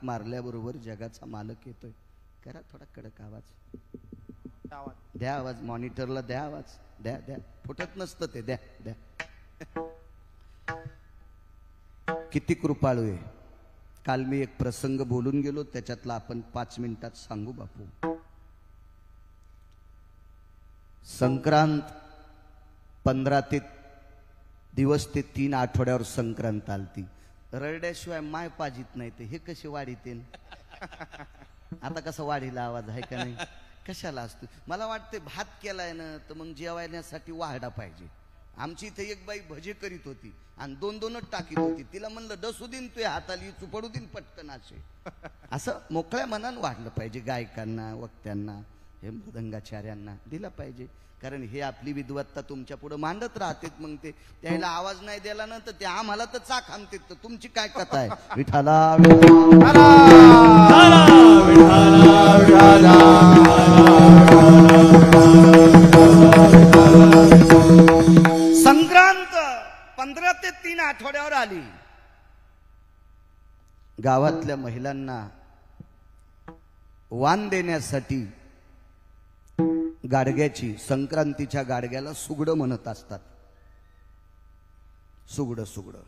हाक मारल्याबरोबर जगाचा मालक येतोय. करा थोडा कडक आवाज, द्या आवाज, मॉनिटरला द्या आवाज, द्या द्या, फुटत नसतं ते, द्या द्या. किती कृपाळू आहे. काल मी एक प्रसंग बोलून गेलो, त्याच्यातला आपण 5 मिनिटात सांगू बापू. संक्रांत 15 दिवस ते 3 आठवड्यावर संक्रांत आलती. ररड्याशिवाय माय पाजित नाही ते, हे कसे वाढीते. आता कसं वाढीला आवाज आहे का नाही, कशाला असतो. मला वाटते भात केलाय ना तर मग जेवायण्यासाठी वाहडा पाहिजे. आमची इथे एक बाई भजे करीत होती आणि 2-2च टाकीत होती. तिला म्हणलं डसू दिन तुझ्या हाताली, चुपडू दिन पटकन असे. असं मोकळ्या मनानं वाढलं पाहिजे. गायकांना, वक्त्यांना, हे मृदंगाचार्यांना दिला पाहिजे. कारण हे आपली विद्वत्ता तुमच्या पुढे मांडत राहते. मग ते त्याला आवाज नाही दिला ना तर ते आम्हाला तर चाक हाणते. तर तुमची काय कथा आहे. विठाला संक्रांत 15 ते 3 आठवड्यावर आली. गावातल्या महिलांना वाण देण्यासाठी गाडग्याची, संक्रांतीच्या गाडग्याला सुगडं म्हणत असतात. सुगडं सुगडं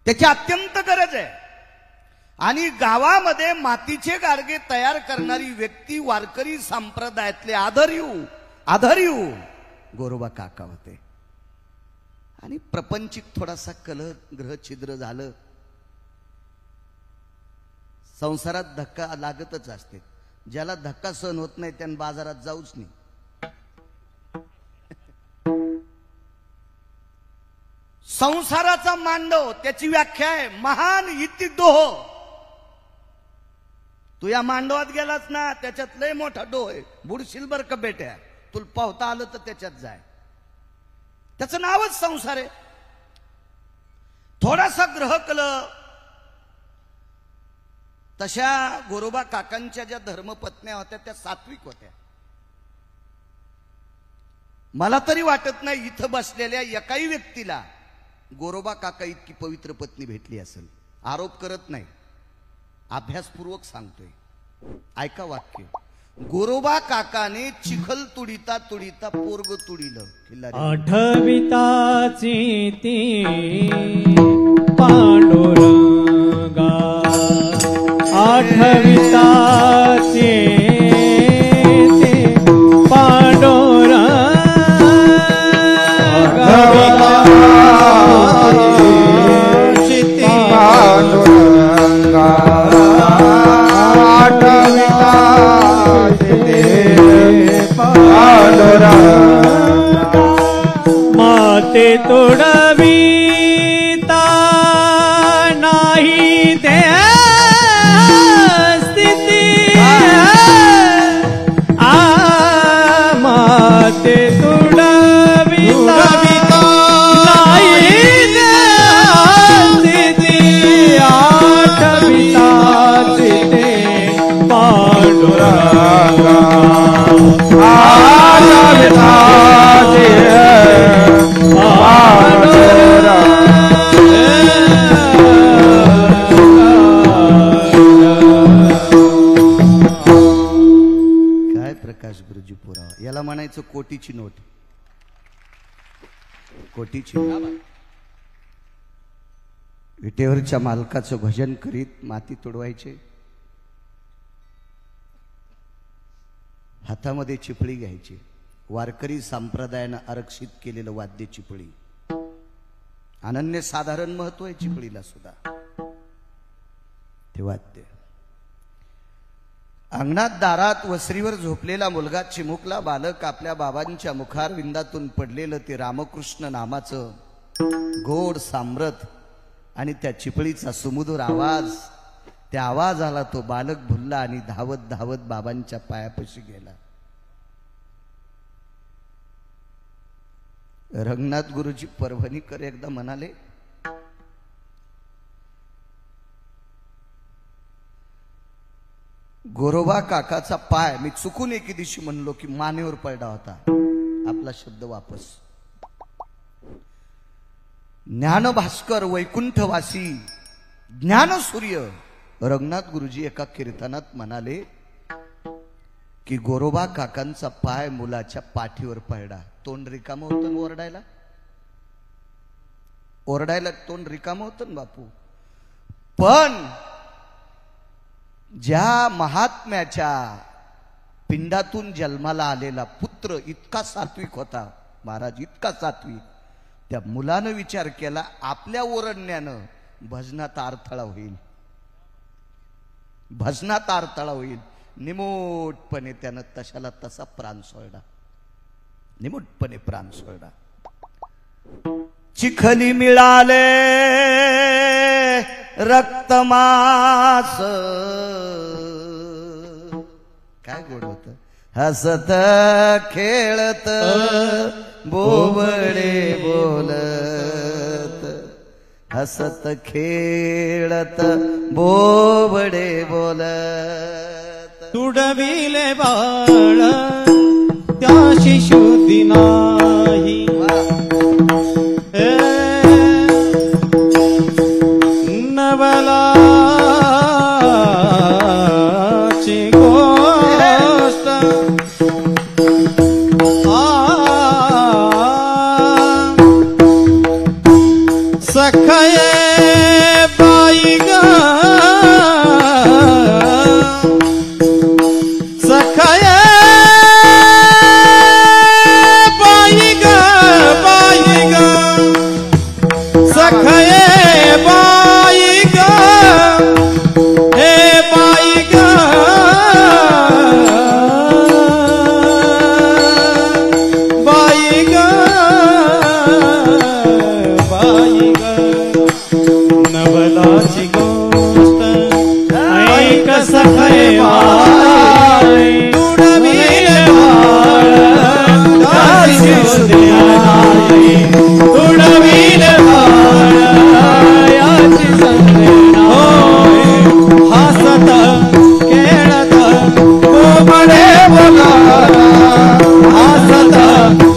त्याची अत्यंत गरज आहे. आणि गावामध्ये मातीचे गाडगे तयार करणारी व्यक्ती वारकरी संप्रदायातले आधारीव गोरोबा काका होते. आणि प्रपंचिक थोडासा कलह ग्रह छिद्र झालं. संसारात धक्का लागतच असते. ज्याला धक्का सहन होत नाही त्यानं बाजारात जाऊच नाही. संसाराचा मांडव त्याची व्याख्या आहे महान इति डोह. तू या मांडवात गेलास ना त्याच्यात लय मोठा डोह आहे. बुडशील बर का बेट्या, तुला पावता आलं तर त्याच्यात जाय. त्याचं नावच संसार आहे. थोडासा ग्रहकलह. तशा गोरोबा काकांच्या ज्या धर्मपत्न्या होत्या त्या सात्विक होत्या. मला तरी वाटत नाही इथं बसलेल्या एकाही व्यक्तीला गोरोबा काका इतकी पवित्र पत्नी भेटली असेल. आरोप करत नाही, अभ्यासपूर्वक सांगतोय. ऐका वाक्य. गोरोबा काकाने चिखल तुडिता तुडिता पोरग तुडिलं. आठविताची ती पांडुरंगा, आठविताचे ते पांडुरंगा, आठविताचे ते पांडुरंगा, आठविताचे ते पांडुरंगा. माते तोडवी याला म्हणायचं कोटीची नोट. कोटीची. विटेवरच्या मालकाचं भजन करीत माती तोडवायचे. हातामध्ये चिपळी घ्यायची. वारकरी संप्रदायानं आरक्षित केलेलं वाद्य चिपळी. अनन्य साधारण महत्व आहे चिपळीला सुद्धा. ते वाद्य. अंगणात दारात वसरीवर झोपलेला मुलगा, चिमुकला बालक आपल्या बाबांच्या मुखार विंदातून पडलेलं ते रामकृष्ण नामाचं गोड साम्रत आणि त्या चिपळीचा सुमधुर आवाज. त्या आवाजाला तो बालक भुलला आणि धावत धावत बाबांच्या पायापाशी गेला. रंगनाथ गुरुजी परभणीकर एकदा म्हणाले, गोरोबा काकाचा पाय, मी चुकून एके दिवशी म्हणलो की मानेवर पडला होता. आपला शब्द वापस. ज्ञानभास्कर वैकुंठवासी ज्ञानसूर्य रंगनाथ गुरुजी एका कीर्तनात म्हणाले की गोरोबा काकांचा पाय मुलाच्या पाठीवर पडला. तोंड रिकामं होतं ना ओरडायला, ओरडायला तोंड रिकामं होतं ना बापू. पण ज्या महात्म्याच्या पिंडातून जन्माला आलेला पुत्र इतका सात्विक होता महाराज, इतका सात्विक, त्या मुलानं विचार केला आपल्या ओरडण्यानं भजनात अडथळा होईल, भजनात अडथळा होईल. निमूटपणे त्यानं तशाला तसा प्राण सोडला, निमूटपणे प्राण सोडला. चिखली मिळाले रक्तमास, काय गोड होत, हसत खेळत बोबडे बोलत, हसत खेळत बोबडे बोलत. तुडविले बाळ त्याशी शुद्धी नाही, नवलाची गोष्ट सखये बाई ग, सखये बाई ग, बाई ग, सखये बाई ग, हे बाई ग, बाई ग, बाई ग. नवलाची गोष्ट ऐक सखये बाई, तुडविले बाळ त्याशी शुद्धी नाही, तुडविले बाळ याची शुद्धी नाही. हसत खेळत बोबडे बोलत, हसत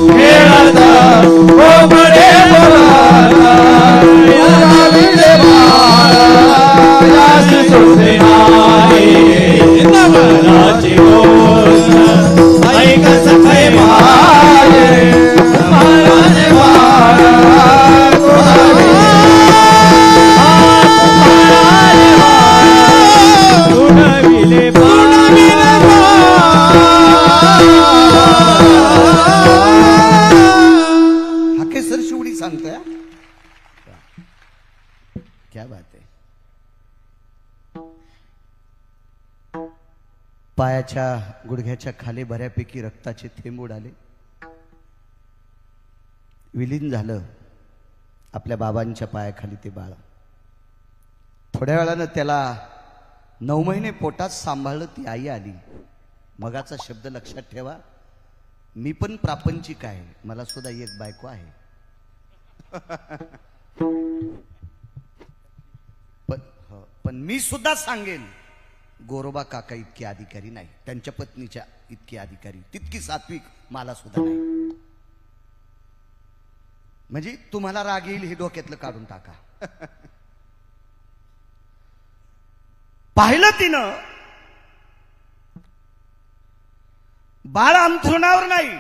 खेळत बोबडे बोलत, तुडविले बाळ याची शुद्धी नाही. नवलाची गोष्ट ऐक सखये बाई, महाराज बाळ तुडविले बाळ. हाकेसर शिवडी सांगतोय, क्या बात आहे. पायाच्या गुडघ्याच्या खाली बऱ्यापैकी रक्ताचे थेंब उडाले, विलीन झालं आपल्या बाबांच्या पायाखाली ते बाळ. थोड्या वेळानं त्याला 9 महिने पोटात सांभाळलं ती आई आली. मगाचा शब्द लक्षात ठेवा, मी पण प्रापंचिक आहे, मला सुद्धा एक बायको आहे. पण मी सुद्धा सांगेन गोरोबा काका इतके अधिकारी नाही, त्यांच्या पत्नीच्या इतके अधिकारी, तितकी सात्विक मला सुद्धा नाही. म्हणजे तुम्हाला राग येईल हे डोक्यातलं काढून टाका. पाहिलं तिनं बाळ अंथरुणावर नाही,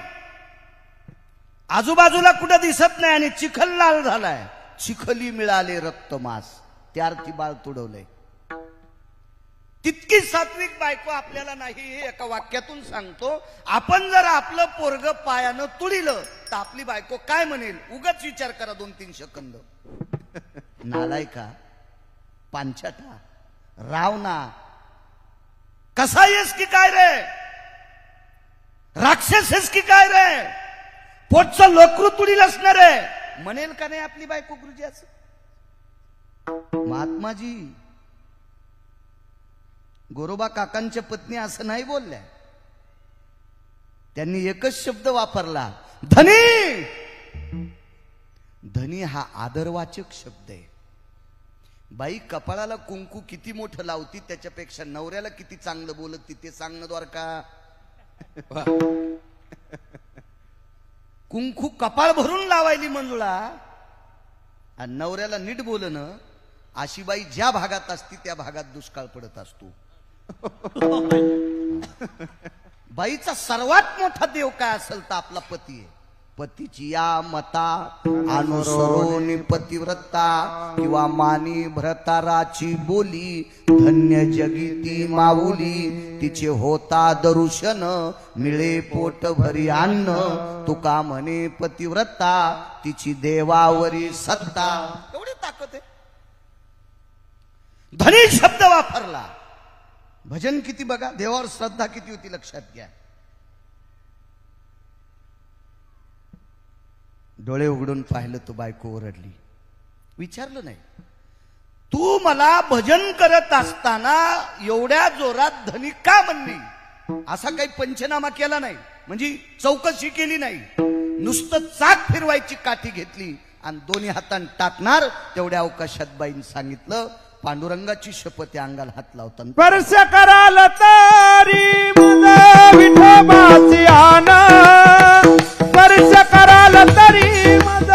आजूबाजूला कुठं दिसत नाही आणि चिखल लाल झालाय. चिखली मिळाले रक्तमास, त्यार्थी बाळ तुडवलंय. तितकी सात्विक बायको आपल्याला नाही हे एका वाक्यातून सांगतो. आपण जर आपलं पोरग पायानं तुडिलं तर आपली बायको काय म्हणेल उगाच विचार करा 2-3 सेकंद. नालायका, पांचटा, रावणा, कसा येस की काय रे, राक्षस आहेस की काय रे, पोटचं लोकरू तुडील असणार रे म्हणेल का नाही आपली बायको गुरुजी असं. महात्माजी गोरोबा काकांच्या पत्नी असं नाही बोलल्या, त्यांनी एकच शब्द वापरला, धनी. धनी हा आदरवाचक शब्द आहे. बाई कपाळाला कुंकू किती मोठं लावती त्याच्यापेक्षा नवऱ्याला किती चांगलं बोलत ते सांगणं द्वारका. कुंकू कपाळ भरून लावायली मंजुळा आणि नवऱ्याला नीट बोलणं अशी बाई ज्या भागात असती त्या भागात दुष्काळ पडत असतो. बाईचा सर्वात मोठा देव काय असेल तर आपला पती आहे. पतीची या मता अनुसरोनी पतिव्रता किंवा मानी भ्रताराची बोली धन्य जगिती माऊली तिचे होता दरुशन मिळे पोट भरी अन्न तुका म्हणे पतिव्रता तिची देवावरी सत्ता. एवढी ताकद आहे. धनी शब्द वापरला. भजन किती बघा, देवावर श्रद्धा किती होती लक्षात घ्या. डोळे उघडून पाहिलं तो बायको ओरडली. विचारलं नाही, तू मला भजन करत असताना एवढ्या जोरात धनी का म्हणली? असा काही पंचनामा केला नाही, म्हणजे चौकशी केली नाही. नुसतं चाक फिरवायची काठी घेतली आणि दोन्ही हातान टाकणार तेवढ्या अवकाशात बाईन सांगितलं, पांडुरंगाची शपथ या अंगाला हात लावताना स्पर्श कराल तरी मज विठोबाची आना, स्पर्श कराल तरी मज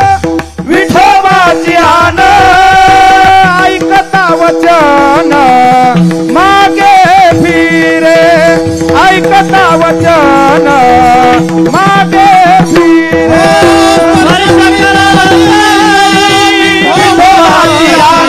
विठोबाची आना, ऐकता वचन मागे फिरे, ऐकता वचन मागे फिरे. स्पर्श कराल तरी विठोबाची आना,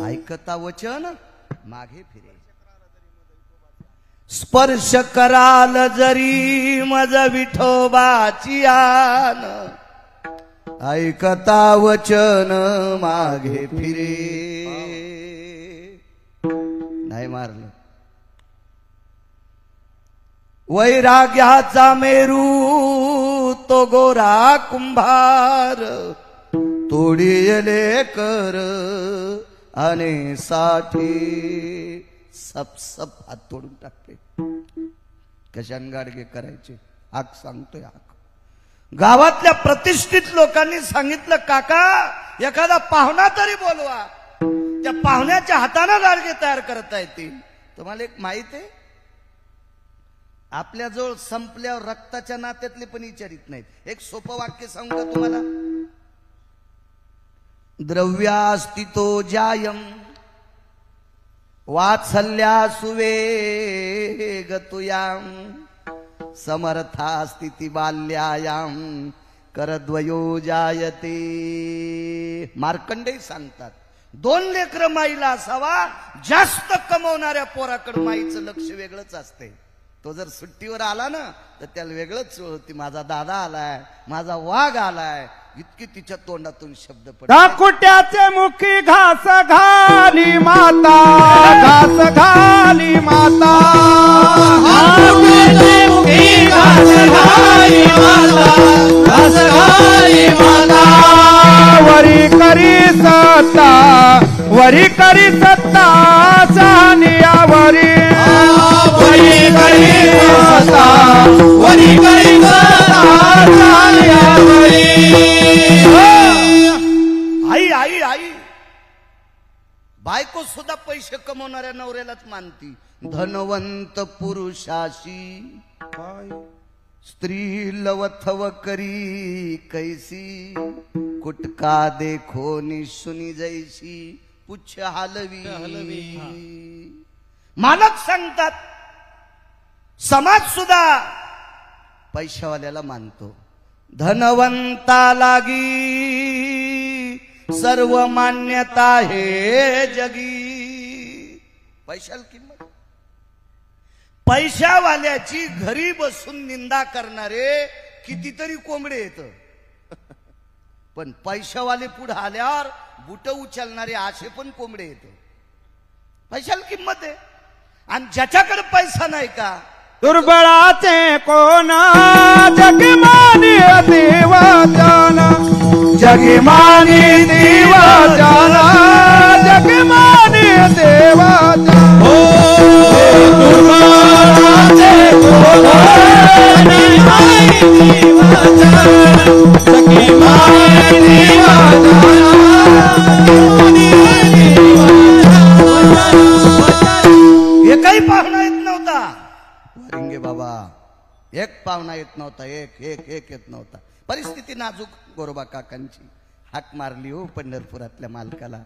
ऐकता वचन मागे फिरे. स्पर्श कराल जरी मज विठोबाची आन, ऐकता वचन मागे फिरे. नाही मारलं. वैराग्याचा मेरू तो गोरा कुंभार, तोडिले कर आणि साठी. सप सप हात तोडून टाकते. कशान गाडगे करायचे? हाक सांगतोय हाक. गावातल्या प्रतिष्ठित लोकांनी सांगितलं, काका एखादा पाहुणा तरी बोलवा, त्या पाहुण्याच्या हाताने गाडगे तयार करता येतील. तुम्हाला एक माहित आहे, आपल्याजवळ संपल्यावर रक्ताच्या नात्यातले पण विचारित नाहीत. एक सोपं वाक्य सांगू का तुम्हाला? द्रव्यास्तितो जायम वात्सल्या सुवेगतुयाम समर्था स्थिती बाल्यायाम करद्वयो जायते. मार्कंडेय सांगतात, 2 लेकरं माईला असावा. जास्त कमवणाऱ्या पोराकडे माईचं लक्ष वेगळंच असते. तो जर सुट्टीवर आला ना तर त्याला वेगळंच होती, माझा दादा आलाय, माझा वाघ आलाय, इतकी तिच्या तोंडातून शब्द पडले. कुट्याचे मुखी घास घाली माता, घास घाली माता, मुखी घास घाली माता, घास घाली माता. वरी करी सत्ता, वरी करी सत्ता सानियावरी, वरी करी सत्ता, वरी करी सत्ता सानियावरी. आई आई आई बायको सुद्धा पैसे कमवणाऱ्या नवऱ्यालाच मानती. धनवंत पुरुषाशी स्त्री लवथव करी कैसी, कुटका देखो निशुनी जैसी पुच्छ हलवी. मालक सांगतात, समाज सुद्धा पैशावाल्याला मानतो. धनवंता लागी सर्व मान्यता हे जगी. पैशाला किंमत. पैशावाल्याची घरी बसून निंदा करणारे कितीतरी कोंबडे येत, पण पैशावाले पुढे आल्यावर बुट उचलणारे असे पण कोंबडे येत. पैशाला किंमत आहे. आणि ज्याच्याकडे पैसा नाही का, दुर्बळाचे कोण जगमानी देवा जाना, जगमानी देवा जाना, जगमानी देवा जाना. दुर्बळाचे कोण जगमानी देवा जाना, पाहुणा येत नव्हता वारिंगे बाबा, एक पाहुणा येत नव्हता, एक एक एक येत नव्हता. परिस्थिती नाजूक. गोरोबा काकांची हाक मारली हो पंढरपुरातल्या मालकाला,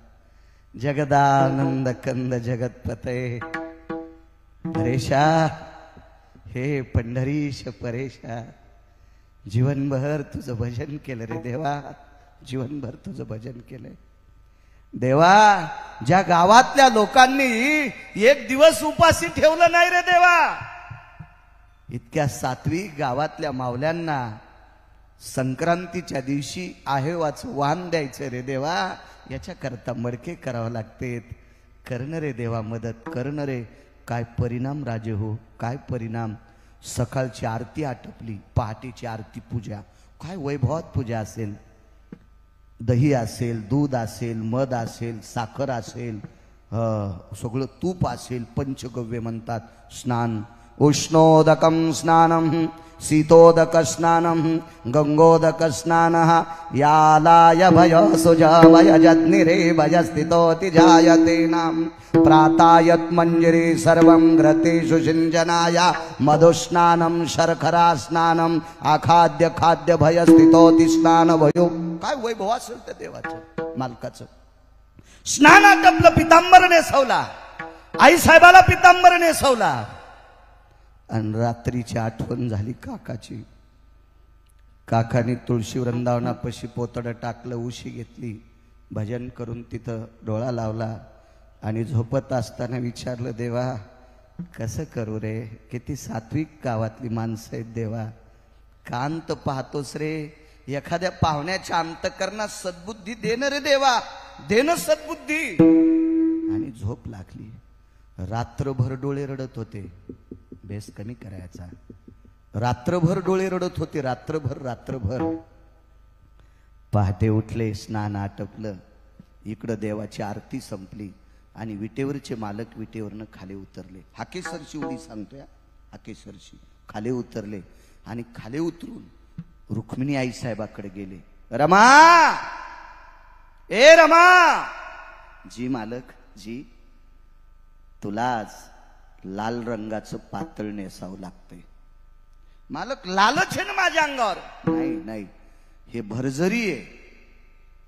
जगदानंद कंद जगतपते परेशा, हे पंढरीश परेशा, जीवनभर तुझं भजन केलं रे देवा, जीवनभर तुझं भजन केलंय देवा. ज्या गावातल्या लोकांनी एक दिवस उपाशी ठेवलं नाही रे देवा, इतक्या सात्विक गावातल्या मावल्यांना संक्रांतीच्या दिवशी आहेवाचं वाण द्यायचं रे देवा, याच्याकरता मडके करावं लागते. कर्ण रे देवा मदत, कर्ण रे. काय परिणाम राजे हो, काय परिणाम. सकाळची आरती आटपली, पहाटेची आरती पूजा, काय वैभवात पूजा असेल. दही असेल, दूध असेल, मध असेल, साखर असेल, सगळं तूप असेल. पंचगव्य म्हणतात. स्नान, उष्णोदकं स्नानम, शीतोदक स्नानम, गंगोदक स्नान, यालाय भय सुजवय जज्ञिरे भय स्थितोति जायते नाम, प्रातायत मंजरी सर्वं घृतेषु सिंचनाय, मधुस्नानम शर्करा स्नानम, आखाद्य खाद्य भय स्थितोति स्नान भयो. काय वैभव असेल त्या देवाचं मालकाचं. स्नानात आपलं पितांबर नेसवला, आई साहेबाला पितांबर नेसवला, आणि रात्रीची आठवण झाली काकाची. काकाने तुळशी वृंदावनापाशी पोतडं टाकलं, उशी घेतली, भजन करून तिथं डोळा लावला आणि झोपत असताना विचारलं, देवा कसं करू रे, किती सात्विक गावातली माणसं आहेत देवा, कांत पाहतोस रे, एखाद्या पाहुण्याच्या अंतकरणात सद्बुद्धी देणं रे देवा, देणं सद्बुद्धी. आणि झोप लागली. रात्रभर डोळे रडत होते, बेस कमी करायचा. रात्रभर डोळे रडत होते, रात्रभर. पहाटे उठले, स्नान आटपलं, इकडं देवाची आरती संपली आणि विटेवरचे मालक विटेवरनं खाली उतरले. हाकेसरची उडी सांगतोय, हाकेसरची. खाली उतरले आणि खाली उतरून रुक्मिणी आई साहेबाकडे गेले. रमा, ए रमा. जी मालक, जी. तुला आज लाल रंगाचं पातळ नेसावं लागतंय. मालक, लालच आहे ना माझ्या अंगावर. नाही नाही, हे भरजरी आहे,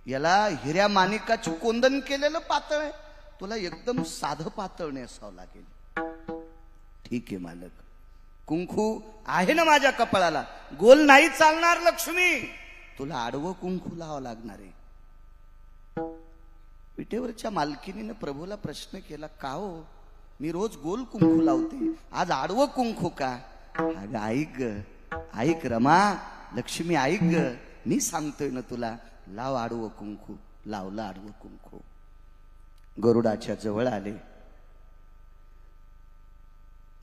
याला हिऱ्या माणिकाची कोंदण केलेलं पातळ आहे, तुला एकदम साधं पातळ नेसावं लागेल. ठीक आहे मालक. कुंकू आहे ना माझ्या कपाळाला, गोल नाही चालणार लक्ष्मी, तुला आडवं कुंकू लावावं लागणार आहे. विटेवरच्या मालकीनीनं प्रभूला प्रश्न केला, का हो, मी रोज गोल कुंकू लावते, आज आडवं कुंकू का. अगं ऐक ग, ऐक रमा, लक्ष्मी ऐक ग, मी सांगतोय ना तुला, लाव आडवं कुंकू. लावलं आडवं कुंकू. गरुडाच्या जवळ आले.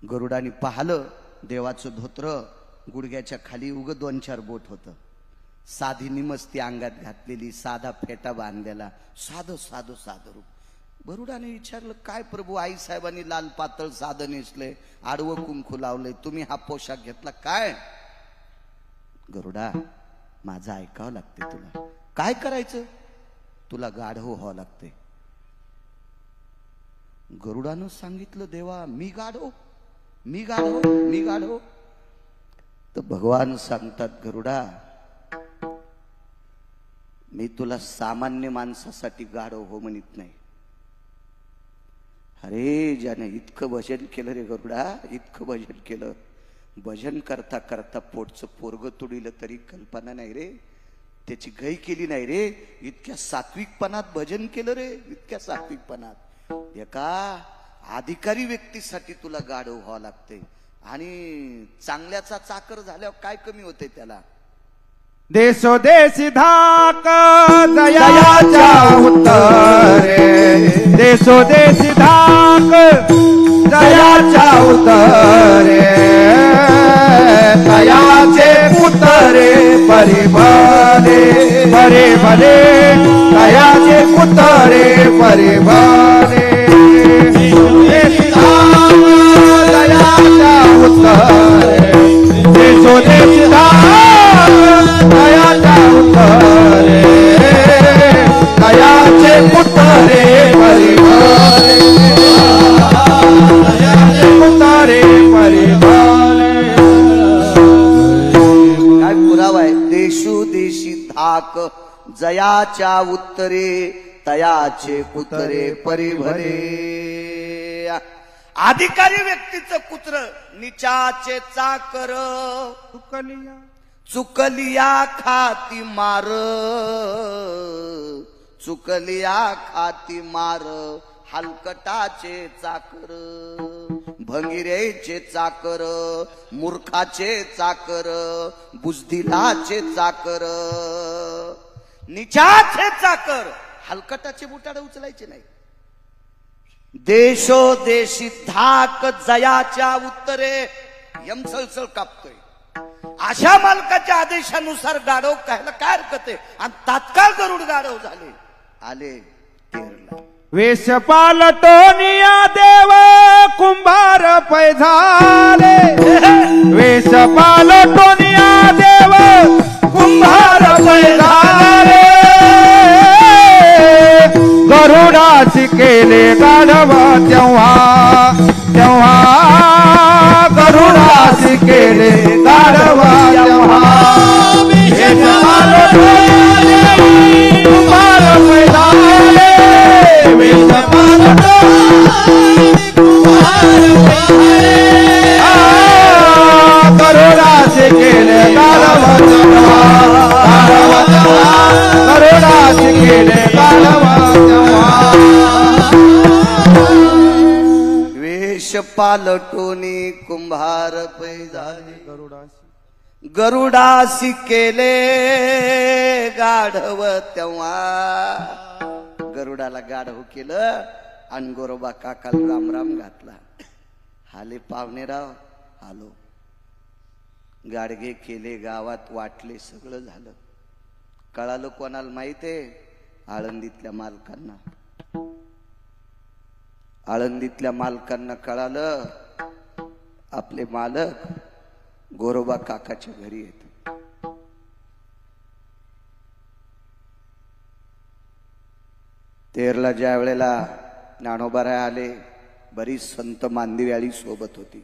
गरुडाने पाहिलं, देवाचं धोत्र गुडघ्याच्या खाली उग 2-4 बोट होतं, साधी निमस्ती अंगात घातलेली, साधा फेटा बांधलेला, साधं साधं साधं रूप. गरुडाने विचारलं, काय प्रभू, आई साहेबांनी लाल पातळ साधं नेसलंय, आडवं कुंकू लावलंय, तुम्ही हा पोशाख घेतला काय. गरुडा, माझं ऐकावं लागते तुला. काय करायचं, तुला गाढव व्हावं लागते. गरुडानं सांगितलं, देवा मी गाढव, मी गाढव, मी गाढव. तर भगवान सांगतात, गरुडा मी तुला सामान्य माणसासाठी गाढव हो म्हणत नाही. अरे ज्याने इतकं भजन केलं रे गरुडा, इतकं भजन केलं, भजन करता करता पोटचं पोरग तुडिलं तरी कल्पना नाही रे, त्याची घाई केली नाही रे. इतक्या सात्विकपणात भजन केलं रे, इतक्या सात्विकपणात. एका अधिकारी व्यक्तीसाठी तुला गाढव व्हावं लागते, आणि चांगल्याचा चाकर झाल्यावर काय कमी होते त्याला. देशोदेशी धाक दयाच्या उत्तरे, देशोदेशी धाक दयाच्या उत्तरे, दयाचे पुतरे परिभले, भरे भले दयाचे पुतरे परिभले. देशोदेशी धाक दयाच्या उत्तरे, देशोदेशी धाक दयाच्या उत्तरे, दयाचे पुतरे परिभले, दयाचे थाक जयाच्या उत्तरे तयाचे कुत्रे परिभरे. अधिकारी व्यक्तीचं कुत्र निचाचे चाकर चुकलिया खाती मार चुकलिया खाती मार. हलकटाचे चाकर भंगिरेचे चाकर मूर्खाचे चाकर बुजदिलाचे चाकर निचाचे चाकर. हलकटाचे बुटाडे उचलायचे नाही. देशोदेशी धाक जयाच्या उत्तरे. यमसळसळ कापतोय. अशा मालकाच्या आदेशानुसार गाढव कायला काय हरकत आहे. आणि तात्काळ गरुड गाढव झाले. आले तेरला. वेश पालटोनिया देव कुंभार पैझाले. वेश पालटोनिया देव कुंभार पैझाले. गरुडाची केले गाढव तेव्हा तेव्हा गरुडाची केले गाढव तेव्हा. वेश पालटोनिया देव कुंभार पैझाले. करोडाचे केले गाढव तेव्हा करोडाचे केले गाढव तेव्हा. वेश पालटोनी कुंभार पैझाले. गरुडासी केले गाढव तेव्हा. गरुडाला गाढव केलं आणि गोरोबा काकाला राम राम घातला. हाले पावणेराव आलो. गाडगे केले गावात वाटले सगळं झालं. कळालं कोणाला माहितीये? आळंदीतल्या मालकांना. आळंदीतल्या मालकांना कळालं आपले मालक गोरोबा काकाच्या घरी येत. तेरला ज्या वेळेला ज्ञानोबाराय आले बरीच संत मांदिव्याळी सोबत होती.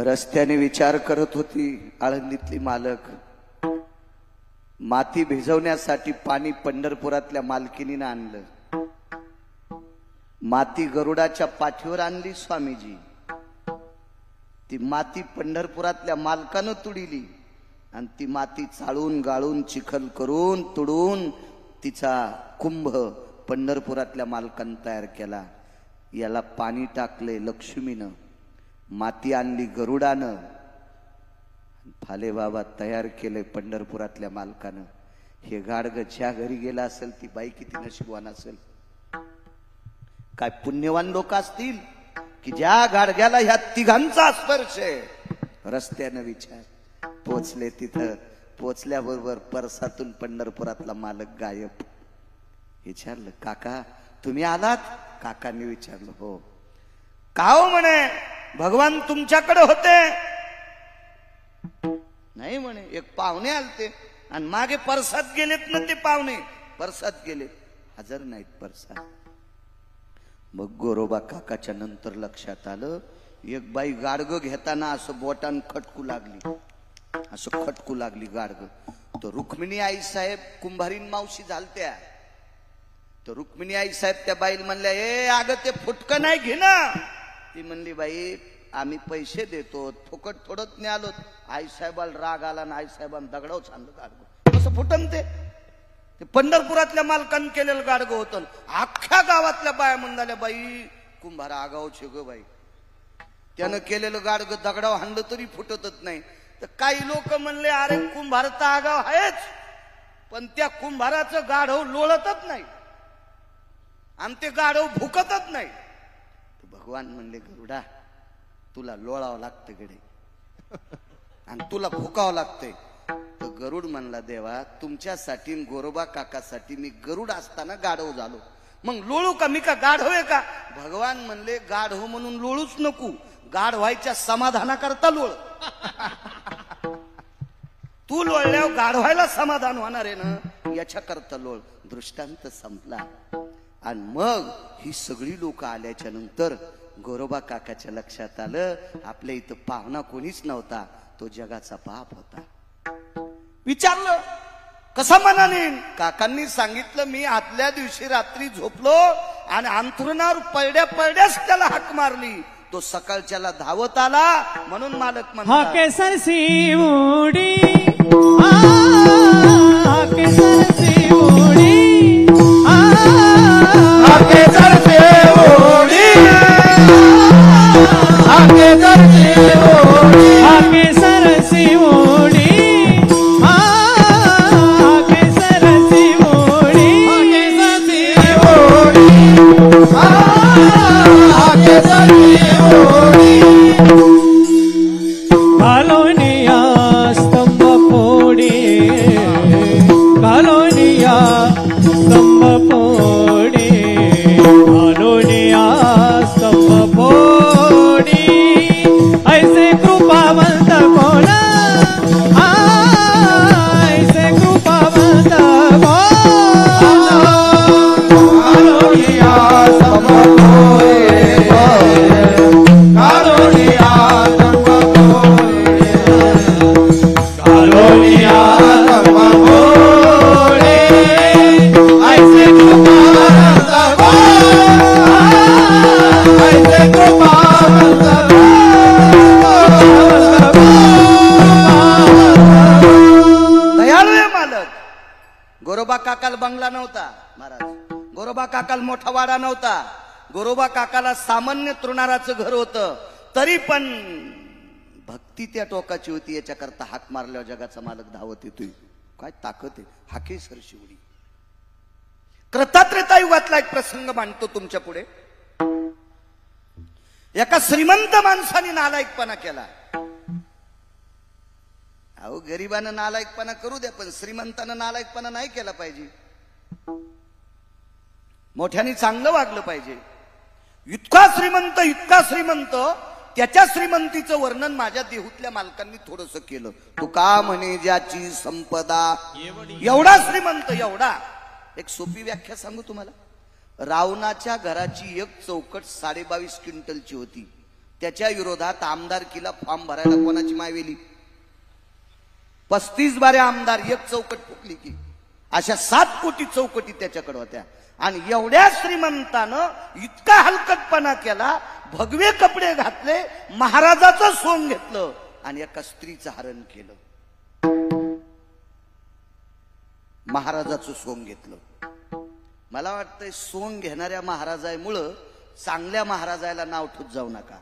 रस्त्याने विचार करत होती आळंदीतली मालक. माती भिजवण्यासाठी पाणी पंढरपुरातल्या मालकिनीनं आणलं. माती गरुडाच्या पाठीवर आणली स्वामीजी. ती माती पंढरपुरातल्या मालकानं तुडिली आणि ती माती चाळून गाळून चिखल करून तुडून तिचा कुंभ पंढरपुरातल्या मालकानं तयार केला. याला पाणी टाकले लक्ष्मीनं, माती आणली गरुडानं, फाले बाबा तयार केले पंढरपुरातल्या मालकानं. हे गाडग ज्या घरी गेला असेल ती बाई किती नशीबवान असेल. काय पुण्यवान लोक असतील की ज्या गाडग्याला ह्या तिघांचा स्पर्श आहे. रस्त्यानं विचार. पोचले तिथं. पोचल्याबरोबर परसातून पंढरपुरातला मालक गायब. विचारलं काका तुम्ही आलात? काकांनी विचारलं हो. का हो म्हणे भगवान तुमच्याकडे होते? नाही म्हणे एक पाहुणे आलते आणि मागे परसात गेलेत ना ते पाहुणे. परसात गेले हजर नाहीत परसात. मग गोरोबा काकाच्या नंतर लक्षात आलं एक बाई गाडग घेताना असं बोटान खटकू लागली. असं खटकू लागली गाडग. तो रुक्मिणी आई साहेब कुंभारीन मावशी झालत्या. तर रुक्मिणी आई साहेब त्या बाईला म्हणल्या ए अगं ते फुटकं नाही घे ना. ती म्हणली बाई आम्ही पैसे देतो फुकट थोडत नाही आलो. आई साहेबाला राग आला ना आई साहेबांना दगडाव छानलं गाडगं. कसं फुटन ते पंढरपुरातल्या मालकानं केलेलं गाडगं होतं. अख्ख्या गावातल्या बाया म्हणाल्या बाई कुंभारा आगावचे ग बाई. त्यानं केलेलं गाडगं दगडाव हाणलं तरी फुटतच नाही. तर काही लोक म्हणले अरे कुंभार तर आगाव आहेच पण त्या कुंभाराचं गाढव लोळतच नाही आणि ते गाढव भुकतच नाही. भगवान म्हणले गरुडा तुला लोळावं लागतं गडे आणि तुला भुकावं लागतंय. तर गरुड म्हणला देवा तुमच्यासाठी गोरोबा काकासाठी मी गरुड असताना गाढव झालो मग लोळू का? मी का गाढव आहे का? भगवान म्हणले गाढव म्हणून लोळूच नको. गाढ व्हायच्या समाधानाकरता लोळ. तू लोळल्यावर गाढ व्हायला समाधान होणार आहे ना याच्याकरता लोळ. दृष्टांत संपला. आणि मग ही सगळी लोक आल्याच्या नंतर गोरोबा काकाच्या लक्षात आलं आपल्या इथं पाहुणा कोणीच नव्हता. तो जगाचा बाप होता. विचारलं कसा मनाने? काकांनी सांगितलं मी आदल्या दिवशी रात्री झोपलो आणि अंथरुणावर पडड्या पडड्याच त्याला हाक मारली, तो सकाळच्याला धावत आला, म्हणून मालक म्हणतात हा केसर सी उडी, केसर सी उडी, आके चढते ओढी, आके चढते ओढी, केसर सी उडी, केसर सी उडी, ओढी, आके चढते ओढी, कालोनिया स्तंभ फोडी, कालोनिया स्तंभ फोडी, कालोनिया स्तंभ फोडी, ऐसे कृपावंत कोण, ऐसे कृपावंत कोण, कालोनिया समोरे, कालोनिया समोरे, कालोनिया समोरे, ऐसे कृपावंत कोण, ऐसे कृपावंत दयाळू आहे मालक. गोरोबा काकाला बंगला नव्हता महाराज, गोरोबा काकाला मोठा वाडा नव्हता, गोरोबा काकाला सामान्य तृणाराचं घर होतं, तरी पण भक्ती त्या टोकाची होती. याच्याकरता हाक मारल्यावर जगाचा मालक धावत येतोय. काय ताकद आहे, हाकेसर शिवडी. कृतात्रेता युगातला एक प्रसंग मांडतो तुमच्या पुढे. एका श्रीमंत माणसाने नालायकपणा केला. अहो गरिबानं नालायकपणा करू द्या, पण श्रीमंतानं नालायकपणा नाही केला पाहिजे. मोठ्याने चांगलं वागलं पाहिजे. इतका श्रीमंत त्याच्या श्रीमंतीचं वर्णन माझ्या देहूतल्या मालकांनी थोडस केलं. तू का म्हणे ज्याची संपदा एवढा श्रीमंत, एवढा. एक सोपी व्याख्या सांगू तुम्हाला. रावणाच्या घराची एक चौकट 22.5 क्विंटलची होती. त्याच्या विरोधात आमदारकीला फॉर्म भरायला कोणाची मायवेली? 35 बारे आमदार, एक चौकट फुकली की. अशा 7 कोटी चौकटी त्याच्याकडे होत्या. आणि एवढ्या श्रीमंतानं इतका हलकटपणा केला, भगवे कपडे घातले, महाराजाचं सोंग घेतलं आणि एका स्त्रीचं हरण केलं. महाराजाचं सोंग घेतलं. मला वाटतंय सोंग घेणाऱ्या महाराजामुळं चांगल्या महाराजाला नाव ठेवत जाऊ नका.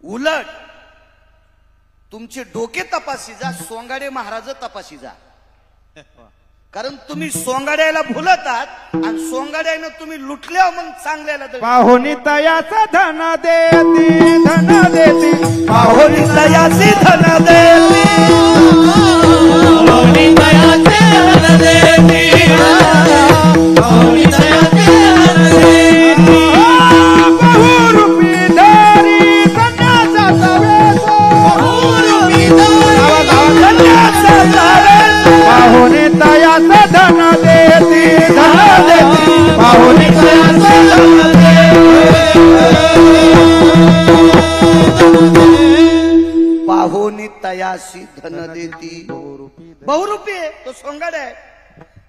उलट तुमचे डोके तपासी जा, सोंगाडे महाराज तपासी जा. कारण तुम्ही सोंगाड्याला भुलतात आणि सोंगाड्यानं तुम्ही लुटल्या, मग चांगल्याला पाहुणी तयाचा धन देती, धन देती, पाहुणी तयाची धन देती, पाहुणी तयाचे धन देती, पाहुणी तयाचे धन देती, बहुरूपी धारी संन्यासाचा वेश, बहुरूपी धारी संन्यासाचा वेश, पाहुणी तयाचा धन देती, धन देती, पाहुणी तयाचा धन पाहुणी तयाशी धन देती. बहुरूपी आहे तो सोंगाड्या आहे.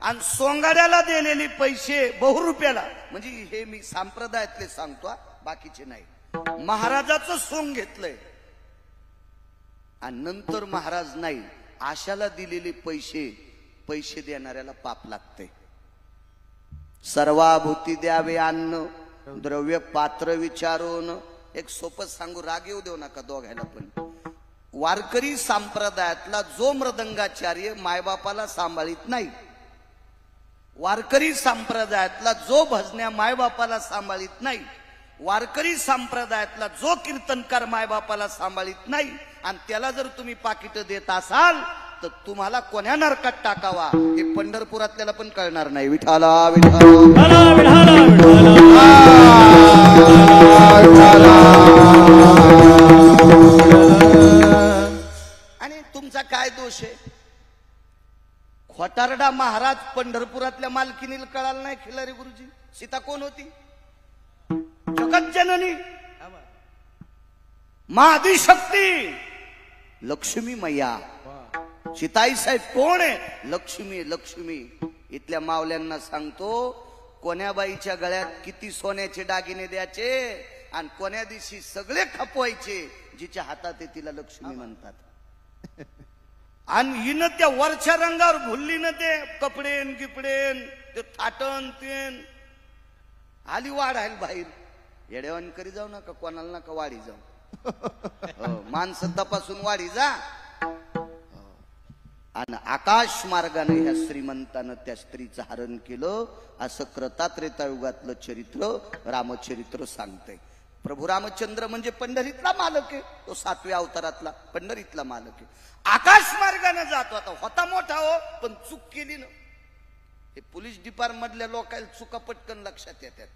आणि सोंगाड्याला दिलेली पैसे बहुरूप्याला, म्हणजे हे मी संप्रदायातले सांगतो, बाकीचे नाही. महाराजाचं सोंग घेतलंय आणि नंतर महाराज नाही, आशाला दिलेले पैसे देणाऱ्याला पाप लागते. सर्वाभूती द्यावे अन्न, द्रव्य पात्र विचारून. एक सोपं सांगू, राग येऊ देऊ नका दोघायला. पण वारकरी संप्रदायातला जो मृदंगाचार्य मायबापाला सांभाळीत नाही, वारकरी संप्रदायातला जो भजन्या मायबापाला सांभाळीत नाही, वारकरी संप्रदायातला जो कीर्तनकार मायबापाला सांभाळीत नाही, आणि त्याला जर तुम्ही पाकिट देत असाल तर तुम्हाला कोण्या नरकात टाकावा हे पंढरपुरातल्याला पण कळणार नाही. विठाला विठाला आणि तुमचा काय दोष आहे? खोटारडा महाराज पंढरपुरातल्या मालकीनीला कळालं नाही. खिलारी गुरुजी, सीता कोण होती? जगत जननी मा आदिशक्ती लक्ष्मी मैया. चिताई साहेब कोण आहे? लक्ष्मी. लक्ष्मी. इथल्या मावल्यांना सांगतो, कोण्याबाईच्या गळ्यात किती सोन्याचे दागिने द्यायचे आणि कोण्या दिवशी सगळे खपवायचे, जिच्या हातात आहे तिला लक्ष्मी म्हणतात. आणि हिनं त्या वरच्या रंगावर भुलली ना ते कपडेन गिपडेन ते थाटण तेन आली वाढायला बाहेर. येड्यावानी करी जाऊ नका, कोणाला नका वाढी जाऊ. माणसं तपासून वाढी जा. आणि आकाश मार्गाने ह्या श्रीमंतानं त्या स्त्रीचं हरण केलं, असं क्रतात्रेता युगातलं चरित्र रामचरित्र सांगतंय. प्रभू रामचंद्र म्हणजे पंढरीतला मालक आहे, तो 7व्या अवतारातला पंढरीतला मालक आहे. आकाश मार्गाने जातो. आता होता मोठा हो, पण चूक केली ना. हे पोलीस डिपार्टमेंट मधल्या लोकांना चुका पटकन लक्षात येतात.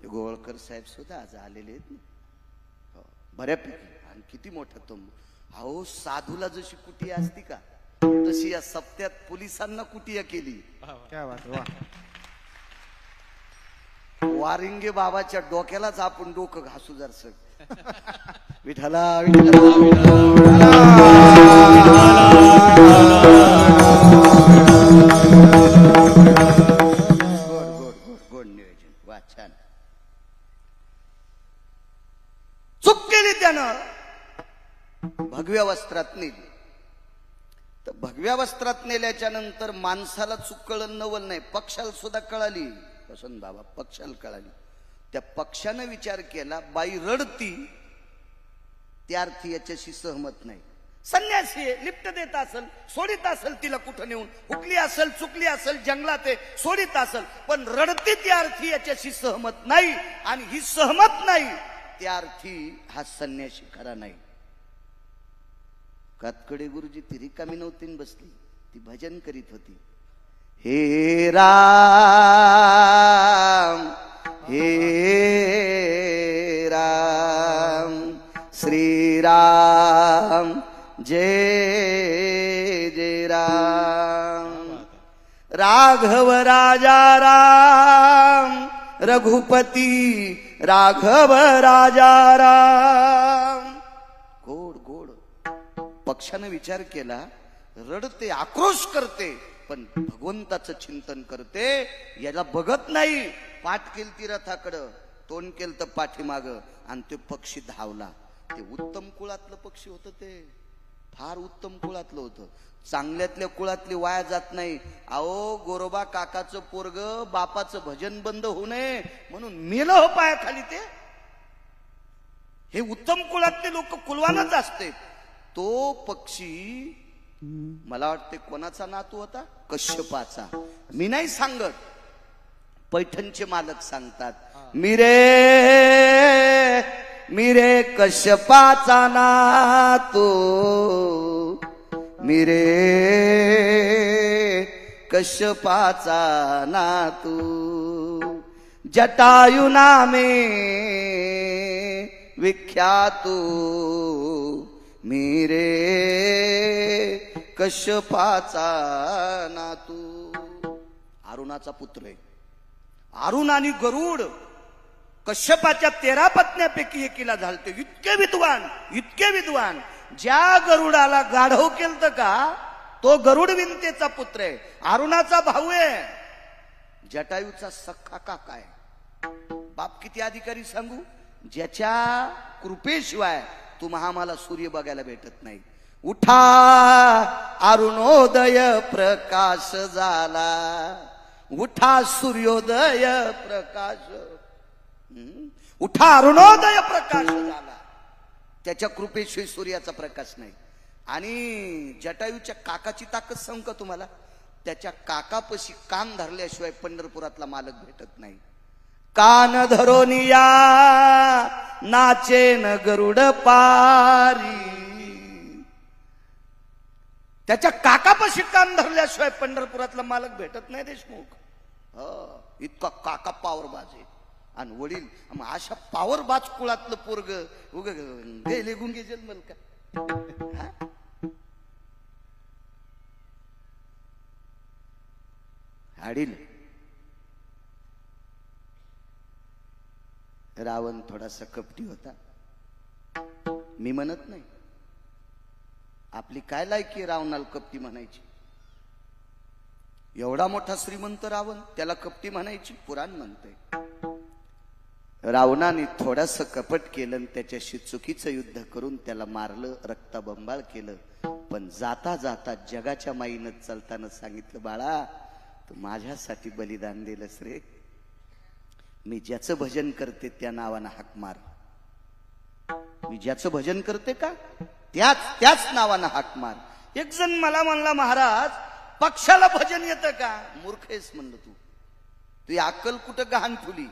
गोवळकर साहेब सुद्धा आज आलेले आहेत ना, बऱ्यापैकी. आणि किती मोठा तो. अहो, साधूला जशी कुटिया असती का, तशी या सप्त्यात पोलिसांना कुटिया केली. क्या बात. वा. वारिंगे बाबाच्या डोक्यालाच आपण डोकं घासू जरस. विठला विठला विठला. गोड नियोजन. वा, छान. चूक केली त्यानं. भगव्या वस्त्रात नेली. तर भगव्या वस्त्रात नेल्याच्या नंतर माणसाला चूक कळलं नवल नाही, पक्षाला सुद्धा कळाली. वसंत बाबा पक्षाला कळाली. त्या पक्षानं विचार केला, बाई रडती त्या अर्थी याच्याशी सहमत नाही. संन्यासी लिफ्ट देत असेल, सोडित असेल, तिला कुठं नेऊन हुकली असेल, चुकली असेल, जंगलात सोडित असेल, पण रडती त्या अर्थी याच्याशी सहमत नाही. आणि ही सहमत नाही त्या अर्थी हा संन्यासी खरा नाही. कातकडे गुरुजी ती रिकामी नव्हती बसली, ती भजन करीत होती. हे राम हे राम श्रीराम जय जय राम. राघव राजा राम रघुपती राघव राजा राम. गोड गोड. पक्षाने विचार केला, रडते, आक्रोश करते, पण भगवंताचं चिंतन करते, याला बघत नाही. पाठ केली ती रथाकडं, तोंड केलं तर पाठीमाग, आणि ते पक्षी धावला. ते उत्तम कुळातलं पक्षी होतं, ते फार उत्तम कुळातलं होतं. चांगल्यातल्या कुळातली वाया जात नाही. अहो, गोरोबा काकाचं पोरग बापाचं भजन बंद होऊ नये म्हणून मेलं हो पायाखाली. ते हे उत्तम कुळातले लोक कुलवानच असते. तो पक्षी मला वाटते कोणाचा नातू होता? कश्यपाचा. मी नाही सांगत, पैठणचे मालक सांगतात. मिरे कश्यपाचा नातू, मिरे कश्यपाचा नातू, जटायु नामे विख्यातू, मिरे कश्यपाचा नातू. अरुणाचा पुत्र आहे. अरुण आणि गरुड कश्यपाच्या 13 पत्न्यापैकी एकीला झालते. इतके विद्वान, इतके विद्वान. ज्या गरुडाला गाढव केलत का, तो गरुड विंतेचा पुत्र आहे. अरुणाचा भाऊ आहे. जटायूचा सख्खा काका आहे. बाप किती अधिकारी सांगू, ज्याच्या कृपेशिवाय तुम्हा मला सूर्य बघायला भेटत नाही. उठा अरुणोदय प्रकाश झाला, उठा सूर्योदय प्रकाश, उठा अरुणोदय प्रकाश झाला. त्याच्या कृपेशिवाय सूर्याचा प्रकाश नाही. आणि जटायूच्या काकाची ताकद सांगू का तुम्हाला? त्याच्या काकापशी कान धरल्याशिवाय पंढरपुरातला मालक भेटत नाही. कान धरोनिया नाचेन गरुड पारी. त्याच्या काकापाशी कान धरल्याशिवाय पंढरपुरातला मालक भेटत नाही देशमुख. इतका काका पावरबाज आहे. आणि वडील अशा पावरबाज कुळातलं पोरग गेले गुंगे जन्मल का? हाडील. रावण थोडासा कपटी होता, मी म्हणत नाही. आपली काय लायकी रावणाला कपटी म्हणायची? एवढा मोठा श्रीमंत रावण, त्याला कपटी म्हणायची? पुराण म्हणतंय रावणाने थोडस कपट केलं आणि त्याच्याशी चुकीचं युद्ध करून त्याला मारलं, रक्ताबंबाळ केलं. पण जाता जाता जगाच्या माईनं चालताना सांगितलं, बाळा तू माझ्यासाठी बलिदान दिलंस रे. मी ज्याचं भजन करते त्या नावानं हाक मार. मी ज्याचं भजन करते का त्याच नावानं हाक मार. एक जण मला म्हणला, महाराज पक्षाला भजन येतं का? मूर्खेस म्हणलं तू. तुझी अक्कल कुठं गहाण ठेवली?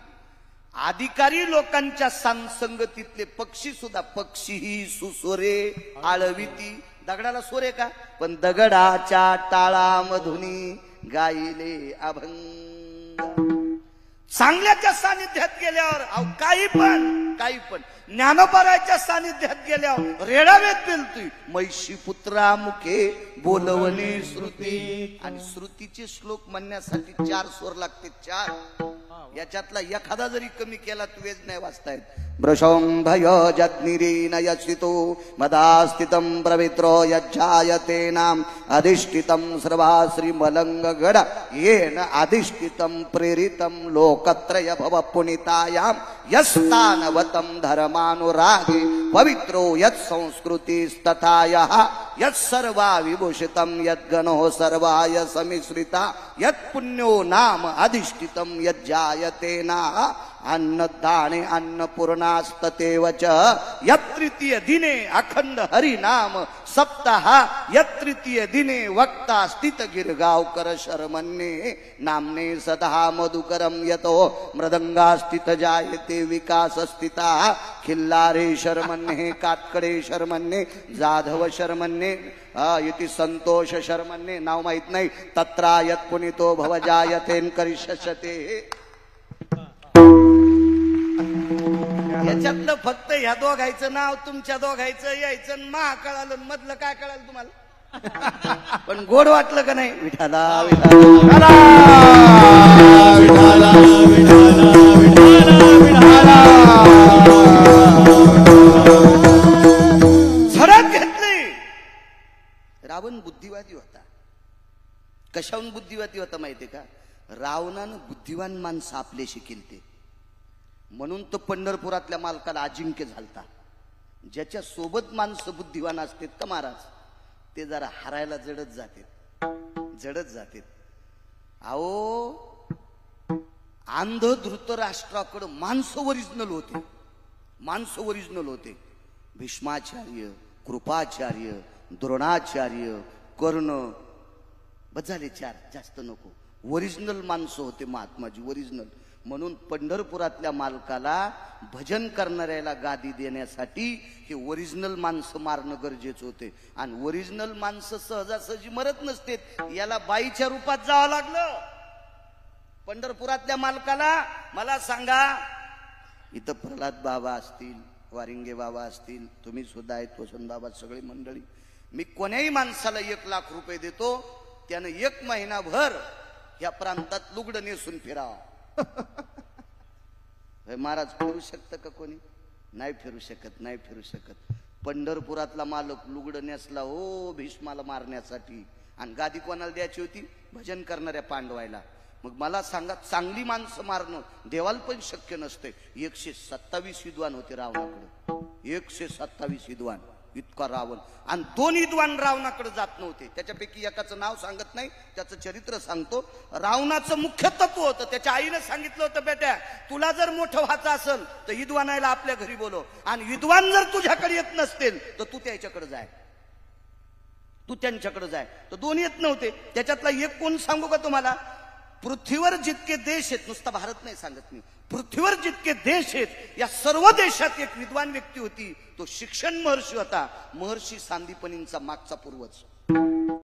अधिकारी लोकांच्या संगतीतले पक्षी सुद्धा, पक्षीही सुसोरे आळविती. दगडाला सोरे का? पण दगडाच्या टाळामधुनी गायले अभंग. चांगल्याच्या सानिध्यात गेल्यावर काही पण ज्ञानोबाराच्या सानिध्यात गेल्यावर रेडावेत पेलतोय. मैशी पुत्रा मुखे बोलवणे श्रुती. आणि श्रुतीचे श्लोक म्हणण्यासाठी 4 स्वर लागते. 4 याच्यातला एखादा जरी कमी केला तू वेद नाही वाचतायत. भ्रशंभय जग्निरीन यशितो मदास्थितं प्रवित्रो यज्जायते नाम अधिष्ठितं सर्वाश्री मलंगगड येन अधिष्ठितं प्रेरितं लोकत्रय भव पुनितायां यस्तानवतं धर्मानुरागे पवित्रो यत्संस्कृतिस्तथायः यत्सर्वा विभूषितं यद्गणो सर्वाय समिश्रिता यत्पुण्यो नाम अधिष्ठितं यज्जायते ना अन्नदाने अन्नपूर्णास्ततेव च यत्तृतीय दिने अखंड हरिनाम सप्ताह यत्तृतीय दिने वक्ता स्थित गिरगावकर शर्मन्ये नामने सदा मधुकरम यतो मृदंगा स्थित जायते विकास स्थिता खिल्लारे शर्मन्ये कातकडे शर्मन्ये जाधव शर्मन्ये इति संतोष शर्मन्ये. नाव माहित नाही. तत्रा यत् पुनितो भव जायतेन करिष्यते. याच्यातलं फक्त ह्या दोघायचं नाव तुमच्या दोघायचं यायचं मा कळालं, मधलं काय कळालं तुम्हाला? पण गोड वाटलं का नाही? विठाला विठाला विठाला विठाला झडप घेतली. रावण बुद्धिवादी होता. कशाहून बुद्धिवादी होता माहितीये का? रावणानं बुद्धिवान माणसं आपलेशी केलते म्हणून तो पंढरपुरातल्या मालकाला अजिंक्य झालता. ज्याच्या सोबत माणसं बुद्धिवान असतात का महाराज, ते जरा हरायला जडत जातात. अहो अंध धृतराष्ट्राकडे माणसं ओरिजिनल होते. भीष्माचार्य, कृपाचार्य, द्रोणाचार्य, कर्ण, बस झाले 4, जास्त नको. ओरिजिनल माणसं होते महात्माजी, ओरिजिनल. म्हणून पंढरपुरातल्या मालकाला भजन करणाऱ्याला गादी देण्यासाठी हे ओरिजिनल माणसं मारणं गरजेचं होते. आणि ओरिजिनल माणसं सहजासहजी मरत नसते. याला बाईच्या रूपात जावं लागलं पंढरपुरातल्या मालकाला. मला सांगा, इथं प्रल्हाद बाबा असतील, वारिंगे बाबा असतील, तुम्ही सुद्धा आहेत, वसंत बाबा, सगळी मंडळी. मी कोण्याही माणसाला 1 लाख रुपये देतो, त्यानं 1 महिनाभर या प्रांतात लुगडं नेसून फिरावं. महाराज फिरू शकतं का कोणी? नाही फिरू शकत. पंढरपुरातला मालक लुगडं नेसला हो भीष्माला मारण्यासाठी. आणि गादी कोणाला द्यायची होती? भजन करणाऱ्या पांडवायला. मग मला सांगा, चांगली माणसं मारणं देवाला पण शक्य नसते. 127 विद्वान होते रावणाकडे. 127 विद्वान. इतका रावण. आणि 2 विद्वान रावणाकडे जात नव्हते. त्याच्यापैकी एकाचं नाव सांगत नाही, त्याचं चरित्र सांगतो. रावणाचं मुख्य तत्व होतं, त्याच्या आईनं सांगितलं होतं, बेटा तुला जर मोठं व्हायचं असेल तर विद्वानाला आपल्या घरी बोलव. आणि विद्वान जर तुझ्याकडे येत नसतील तर तू त्यांच्याकडे जाय. तर 2 येत नव्हते. त्याच्यातला एक कोण सांगू का तुम्हाला? पृथ्वीवर जितके देश आहेत, नुसता भारत नाही सांगत मी, पृथ्वीवर जितके देश आहेत या सर्व देशात एक विद्वान व्यक्ती होती. तो शिक्षण महर्षी होता. महर्षी सांदीपनींचा मागचा पूर्वज.